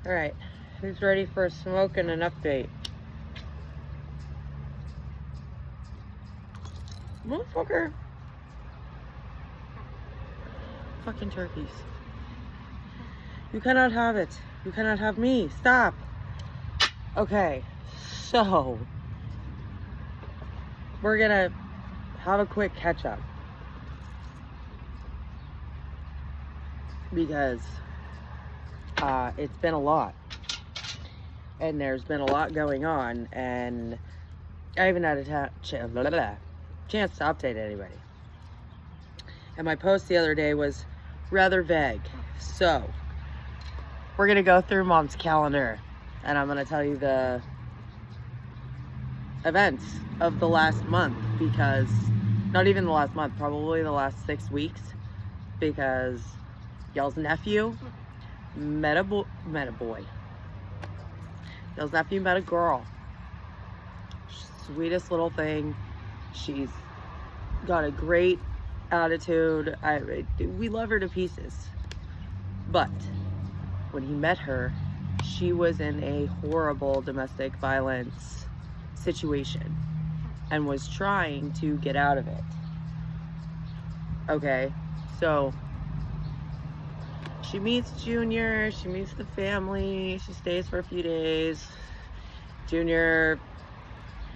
Alright, who's ready for a smoke and an update? Motherfucker. Fucking turkeys. You cannot have it. You cannot have me. Stop. Okay, so we're gonna have a quick catch up because it's been a lot and there's been a lot going on, and I haven't had a chance to update anybody. And my post the other day was rather vague, so we're gonna go through Mom's calendar and I'm gonna tell you the events of the last month, because not even the last month, probably the last 6 weeks, because y'all's nephew met a boy. Y'all's nephew met a girl. Sweetest little thing. She's got a great attitude. We love her to pieces. But when he met her, she was in a horrible domestic violence situation and was trying to get out of it. Okay, so she meets Junior, she meets the family, she stays for a few days. Junior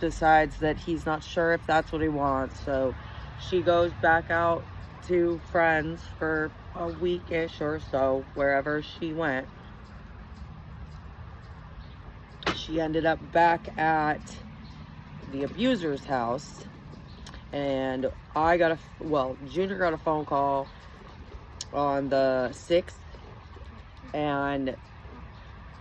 decides that he's not sure if that's what he wants, so she goes back out to friends for a week-ish or so, wherever she went. She ended up back at the abuser's house, and Junior got a phone call on the 6th, and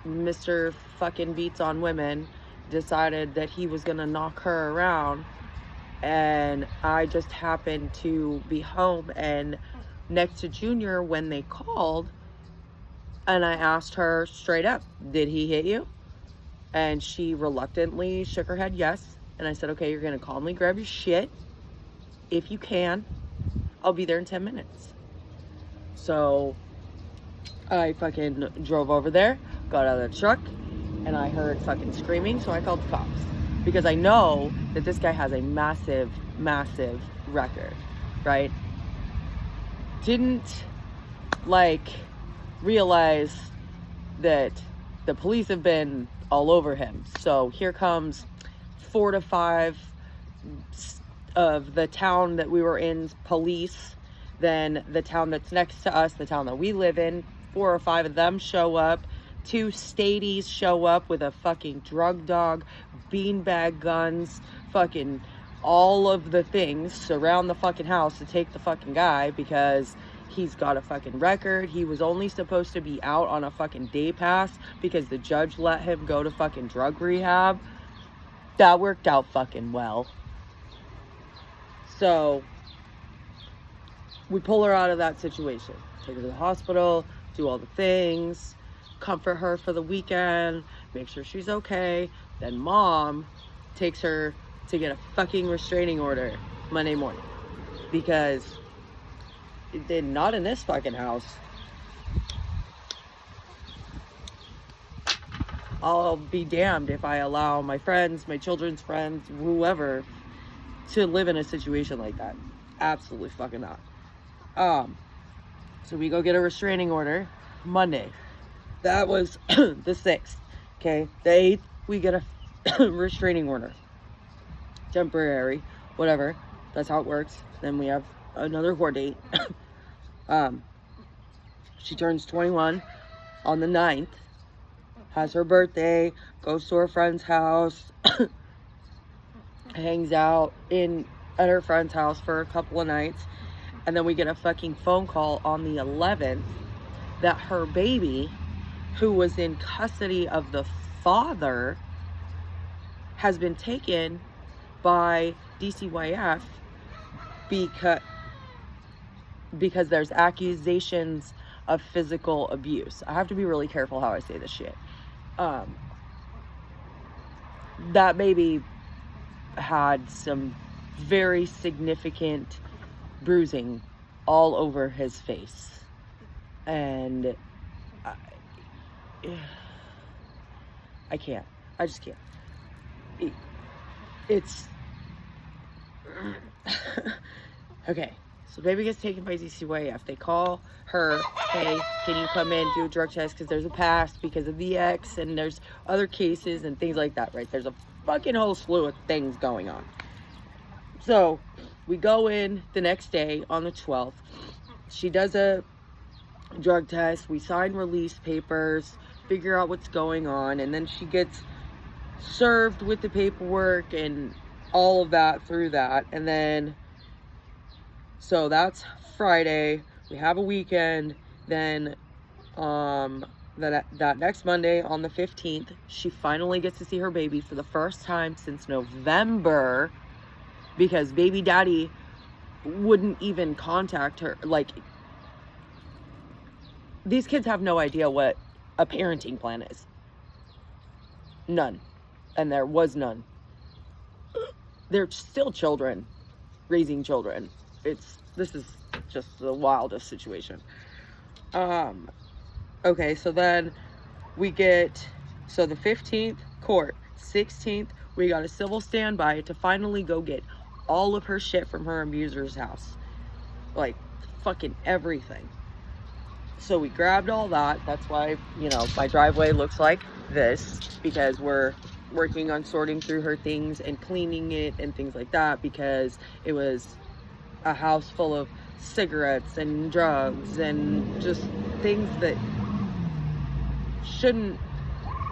Mr. fucking Beats on Women decided that he was gonna knock her around, and I just happened to be home and next to Junior when they called, and I asked her straight up, did he hit you? And she reluctantly shook her head yes. And I said, okay, you're gonna calmly grab your shit if you can. I'll be there in 10 minutes. So I fucking drove over there, got out of the truck, and I heard fucking screaming, so I called the cops. Because I know that this guy has a massive, massive record, right? Didn't, realize that the police have been all over him. So here comes 4 to 5 of the town that we were in police. Then the town that's next to us, the town that we live in, 4 or 5 of them show up. 2 stadies show up with a fucking drug dog, beanbag guns, fucking all of the things, surround the fucking house to take the fucking guy because he's got a fucking record. He was only supposed to be out on a fucking day pass because the judge let him go to fucking drug rehab. That worked out fucking well. So we pull her out of that situation, take her to the hospital, do all the things, comfort her for the weekend, make sure she's okay. Then Mom takes her to get a fucking restraining order Monday morning, because they're not in this fucking house. I'll be damned if I allow my friends, my children's friends, whoever, to live in a situation like that. Absolutely fucking not. So we go get a restraining order Monday. That was the 6th. Okay, the 8th we get a restraining order. Temporary, whatever. That's how it works. Then we have another court date. She turns 21 on the 9th. Has her birthday, goes to her friend's house, hangs out at her friend's house for a couple of nights, and then we get a fucking phone call on the 11th that her baby, who was in custody of the father, has been taken by DCYF because there's accusations of physical abuse. I have to be really careful how I say this shit. That baby had some very significant bruising all over his face, and I can't. I just can't. It's okay. So baby gets taken by DCYF. They call her, hey, can you come in, do a drug test, because there's a past because of the ex, and there's other cases and things like that, right? There's a fucking whole slew of things going on. So we go in the next day on the 12th. She does a drug test. We sign release papers, figure out what's going on, and then she gets served with the paperwork and all of that through that. And then, so that's Friday. We have a weekend. Then that next Monday on the 15th, she finally gets to see her baby for the first time since November, because baby daddy wouldn't even contact her. Like, these kids have no idea what a parenting plan is. None. And there was none. They're still children, raising children. This is just the wildest situation. Okay, so then we get, so the 15th, court. 16th, we got a civil standby to finally go get all of her shit from her abuser's house. Like, fucking everything. So we grabbed all that. That's why, you know, my driveway looks like this, because we're working on sorting through her things and cleaning it and things like that, because it was a house full of cigarettes and drugs and just things that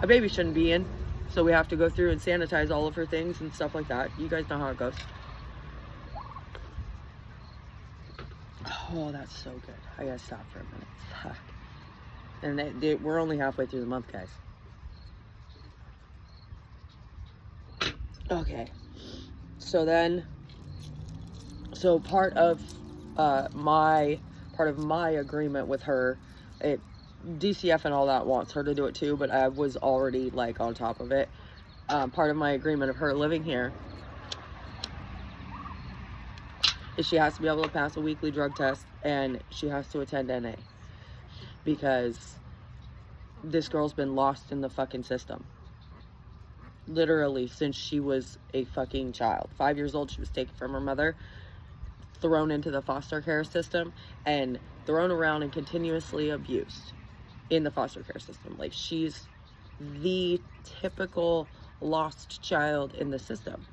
a baby shouldn't be in. So we have to go through and sanitize all of her things and stuff like that. You guys know how it goes. Oh, that's so good. I gotta stop for a minute. Fuck. And we're only halfway through the month, guys. Okay. So then, part of my agreement with her, DCF and all that wants her to do it too, but I was already like on top of it. Part of my agreement of her living here is she has to be able to pass a weekly drug test, and she has to attend NA, because this girl's been lost in the fucking system. Literally since she was a fucking child. 5 years old, she was taken from her mother, thrown into the foster care system, and thrown around and continuously abused in the foster care system. Like, she's the typical lost child in the system.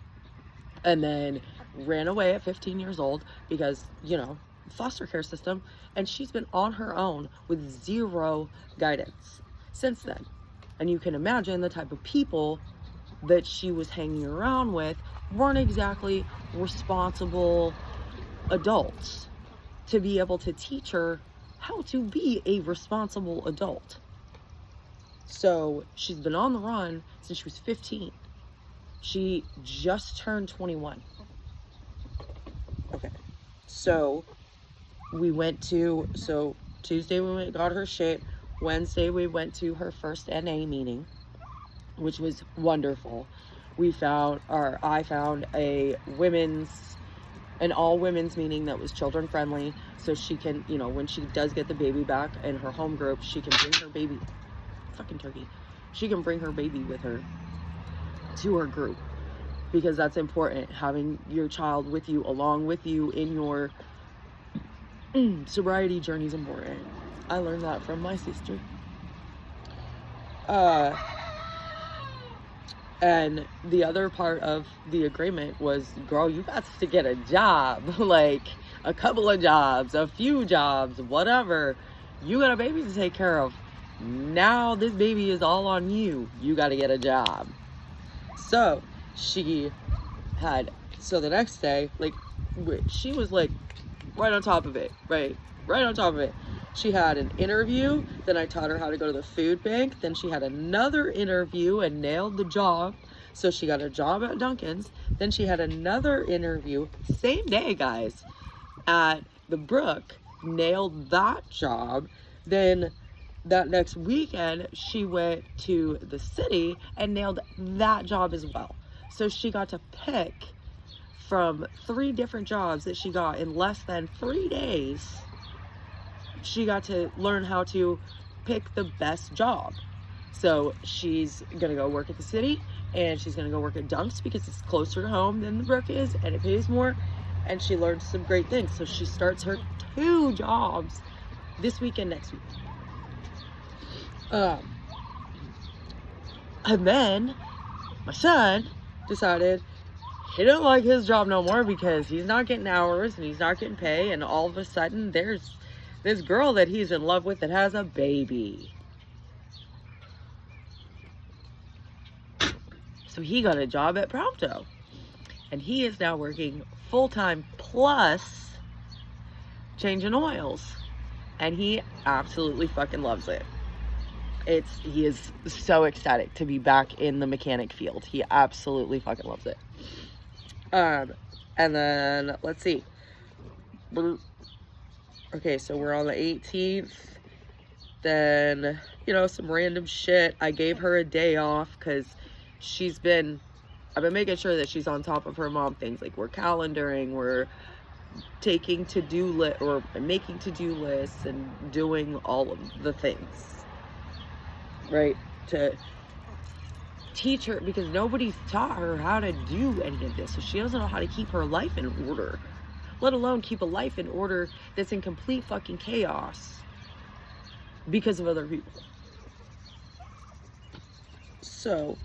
And then ran away at 15 years old because, you know, foster care system, and she's been on her own with zero guidance since then. And you can imagine the type of people that she was hanging around with weren't exactly responsible adults to be able to teach her how to be a responsible adult. So she's been on the run since she was 15. She just turned 21. Okay, so Tuesday we got her shit. Wednesday we went to her first NA meeting, which was wonderful. I found an all women's meeting that was children friendly, so she can, you know, when she does get the baby back in her home group, she can bring her baby, fucking turkey, she can bring her baby with her to her group, because that's important. Having your child with you, along with you in your sobriety journey, is important. I learned that from my sister. And the other part of the agreement was, girl, you got to get a job, like a couple of jobs, a few jobs, whatever. You got a baby to take care of. Now this baby is all on you. You got to get a job. So the next day, like, she was like right on top of it, right on top of it. She had an interview, then I taught her how to go to the food bank, then she had another interview and nailed the job, so she got a job at Dunkin's. Then she had another interview, same day, guys, at the Brook, nailed that job. Then that next weekend, she went to the city and nailed that job as well. So she got to pick from 3 different jobs that she got in less than 3 days. She got to learn how to pick the best job. So she's gonna go work at the city, and she's gonna go work at Dunks because it's closer to home than the Brook is, and it pays more, and she learns some great things. So she starts her 2 jobs this week and next week. And then my son decided he didn't like his job no more because he's not getting hours and he's not getting pay, and all of a sudden there's this girl that he's in love with that has a baby. So he got a job at Pronto, and he is now working full-time plus changing oils, and he absolutely fucking loves it. He is so ecstatic to be back in the mechanic field. He absolutely fucking loves it. And then let's see. Okay, so we're on the 18th. Then, you know, some random shit. I gave her a day off because I've been making sure that she's on top of her mom things. Like, we're calendaring, we're taking making to-do lists and doing all of the things, right? To teach her, because nobody's taught her how to do any of this. So she doesn't know how to keep her life in order, let alone keep a life in order that's in complete fucking chaos because of other people. So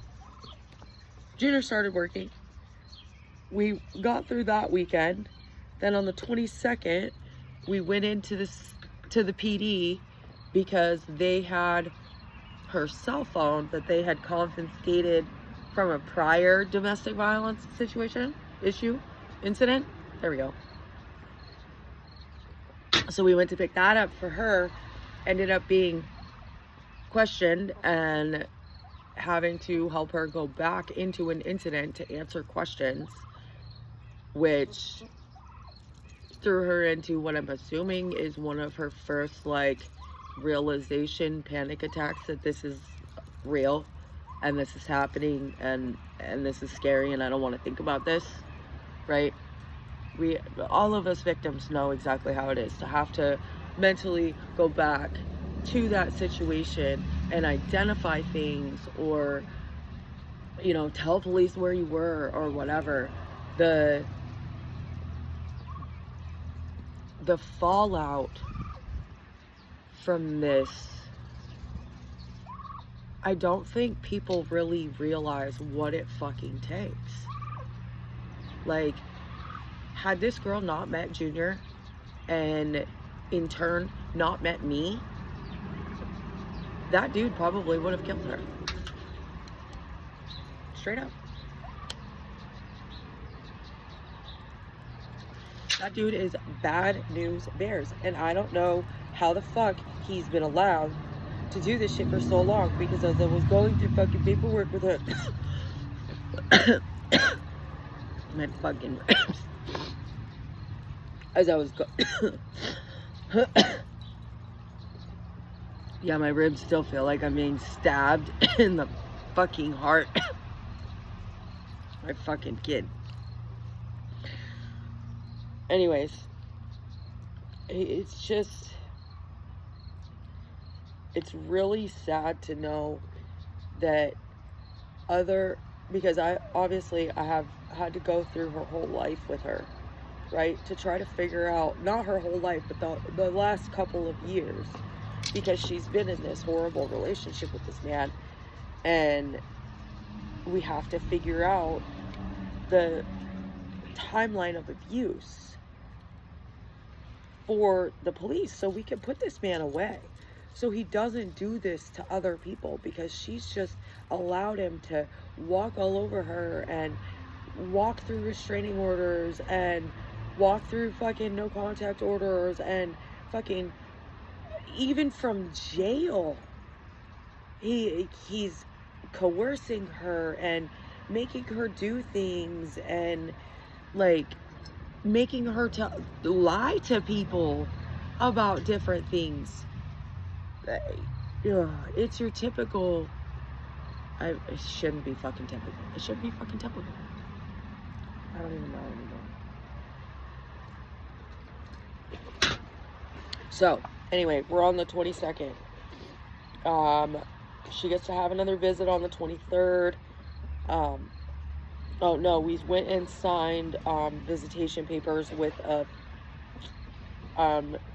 Junior started working. We got through that weekend. Then on the 22nd, we went into the PD because they had her cell phone that they had confiscated from a prior domestic violence incident. There we go. So we went to pick that up for her. Ended up being questioned and having to help her go back into an incident to answer questions, which threw her into what I'm assuming is one of her first, like, realization panic attacks that this is real and this is happening and this is scary and I don't want to think about this, right? All of us victims know exactly how it is to have to mentally go back to that situation and identify things, or, you know, tell police where you were or whatever. The fallout from this, I don't think people really realize what it fucking takes. Like, had this girl not met Junior and in turn not met me, that dude probably would have killed her. Straight up. That dude is bad news bears, and I don't know how the fuck he's been allowed to do this shit for so long, because as I was going through fucking paperwork with him, my fucking ribs. As I was yeah, my ribs still feel like I'm being stabbed in the fucking heart. My fucking kid. Anyways, it's really sad to know that because I have had to go through her whole life with her, right? To try to figure out, not her whole life, but the last couple of years, because she's been in this horrible relationship with this man, and we have to figure out the timeline of abuse for the police so we can put this man away, so he doesn't do this to other people, because she's just allowed him to walk all over her and walk through restraining orders and walk through fucking no contact orders and fucking even from jail. He's coercing her and making her do things and, like, making her lie to people about different things. It's your typical, it shouldn't be fucking typical. It should be fucking typical. I don't even know anymore. So, anyway, we're on the 22nd. she gets to have another visit on the 23rd. Oh no, we went and signed visitation papers with a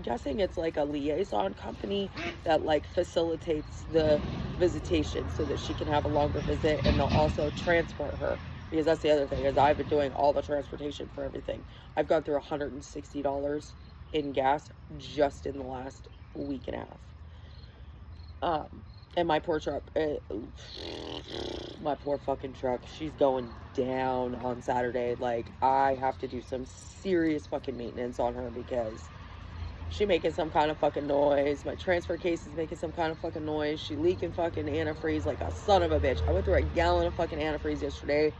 guessing it's like a liaison company that like facilitates the visitation so that she can have a longer visit, and they'll also transport her, because that's the other thing, is I've been doing all the transportation for everything. I've gone through $160 in gas just in the last week and a half. And my poor truck, my poor fucking truck, she's going down on Saturday. Like, I have to do some serious fucking maintenance on her because she making some kind of fucking noise. My transfer case is making some kind of fucking noise. She leaking fucking antifreeze like a son of a bitch. I went through a gallon of fucking antifreeze yesterday.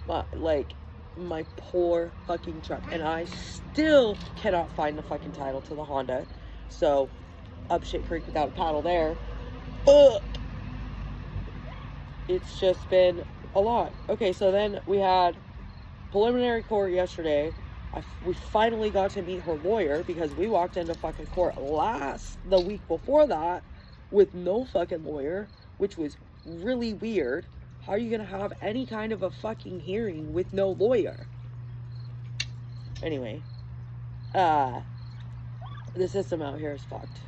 But, like, my poor fucking truck. And I still cannot find the fucking title to the Honda. So, up shit creek without a paddle there. Ugh. It's just been a lot. Okay, so then we had preliminary court yesterday. We finally got to meet her lawyer because we walked into fucking court the week before that with no fucking lawyer, which was really weird. How are you gonna have any kind of a fucking hearing with no lawyer? Anyway, the system out here is fucked.